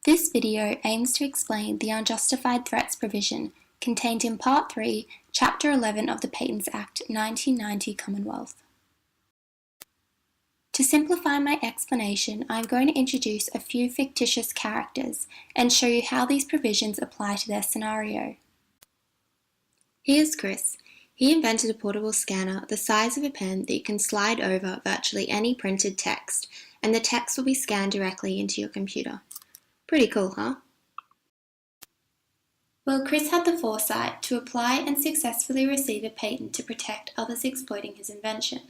This video aims to explain the unjustified threats provision contained in Part 3, Chapter 11 of the Patents Act 1990 Commonwealth. To simplify my explanation, I am going to introduce a few fictitious characters and show you how these provisions apply to their scenario. Here's Chris. He invented a portable scanner the size of a pen that you can slide over virtually any printed text, and the text will be scanned directly into your computer. Pretty cool, huh? Well, Chris had the foresight to apply and successfully receive a patent to protect others exploiting his invention.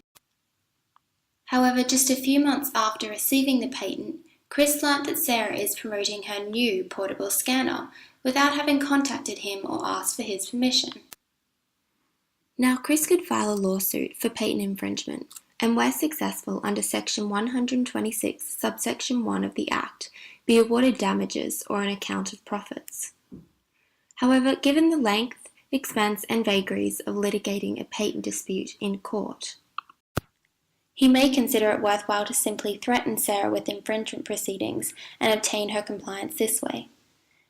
However, just a few months after receiving the patent, Chris learnt that Sarah is promoting her new portable scanner without having contacted him or asked for his permission. Now, Chris could file a lawsuit for patent infringement, and where successful under Section 126, subsection 1 of the Act, be awarded damages or an account of profits. However, given the length, expense and vagaries of litigating a patent dispute in court, he may consider it worthwhile to simply threaten Sarah with infringement proceedings and obtain her compliance this way.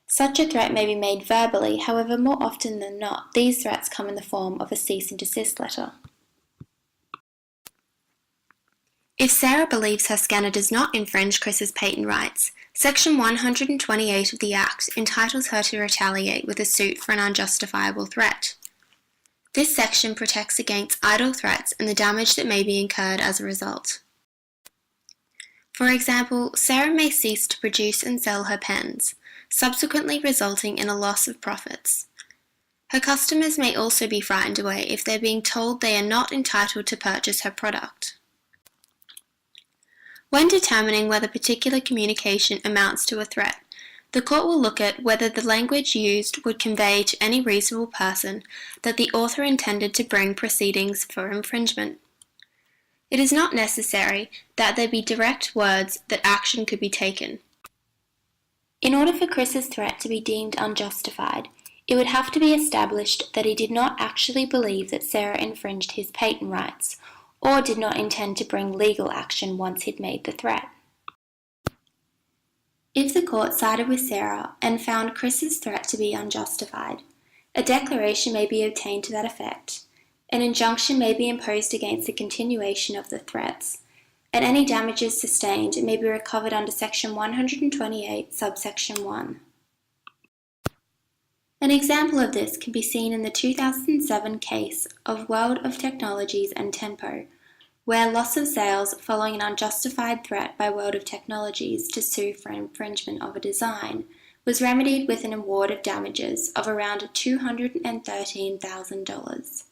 Such a threat may be made verbally, however, more often than not, these threats come in the form of a cease and desist letter. If Sarah believes her scanner does not infringe Chris's patent rights, Section 128 of the Act entitles her to retaliate with a suit for an unjustifiable threat. This section protects against idle threats and the damage that may be incurred as a result. For example, Sarah may cease to produce and sell her pens, subsequently resulting in a loss of profits. Her customers may also be frightened away if they're being told they are not entitled to purchase her product. When determining whether particular communication amounts to a threat, the court will look at whether the language used would convey to any reasonable person that the author intended to bring proceedings for infringement. It is not necessary that there be direct words that action could be taken. In order for Chris's threat to be deemed unjustified, it would have to be established that he did not actually believe that Sarah infringed his patent rights, or did not intend to bring legal action once he'd made the threat. If the court sided with Sarah and found Chris's threat to be unjustified, a declaration may be obtained to that effect, an injunction may be imposed against the continuation of the threats, and any damages sustained may be recovered under Section 128, subsection 1. An example of this can be seen in the 2007 case of World of Technologies and Tempo, where loss of sales following an unjustified threat by World of Technologies to sue for infringement of a design was remedied with an award of damages of around $213,000.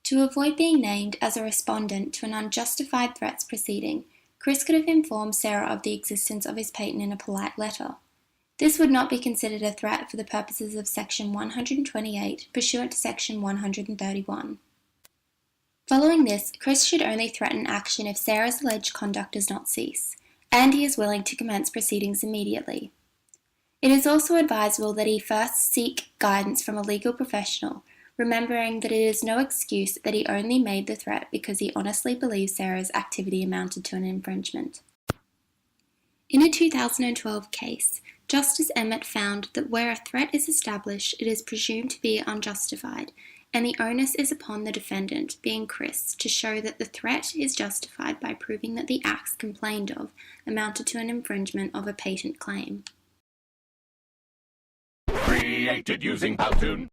To avoid being named as a respondent to an unjustified threats proceeding, Chris could have informed Sarah of the existence of his patent in a polite letter. This would not be considered a threat for the purposes of Section 128 pursuant to Section 131. Following this, Chris should only threaten action if Sarah's alleged conduct does not cease, and he is willing to commence proceedings immediately. It is also advisable that he first seek guidance from a legal professional, remembering that it is no excuse that he only made the threat because he honestly believes Sarah's activity amounted to an infringement. In a 2012 case, Justice Emmett found that where a threat is established, it is presumed to be unjustified, and the onus is upon the defendant, being Chris, to show that the threat is justified by proving that the acts complained of amounted to an infringement of a patent claim. Created using Powtoon.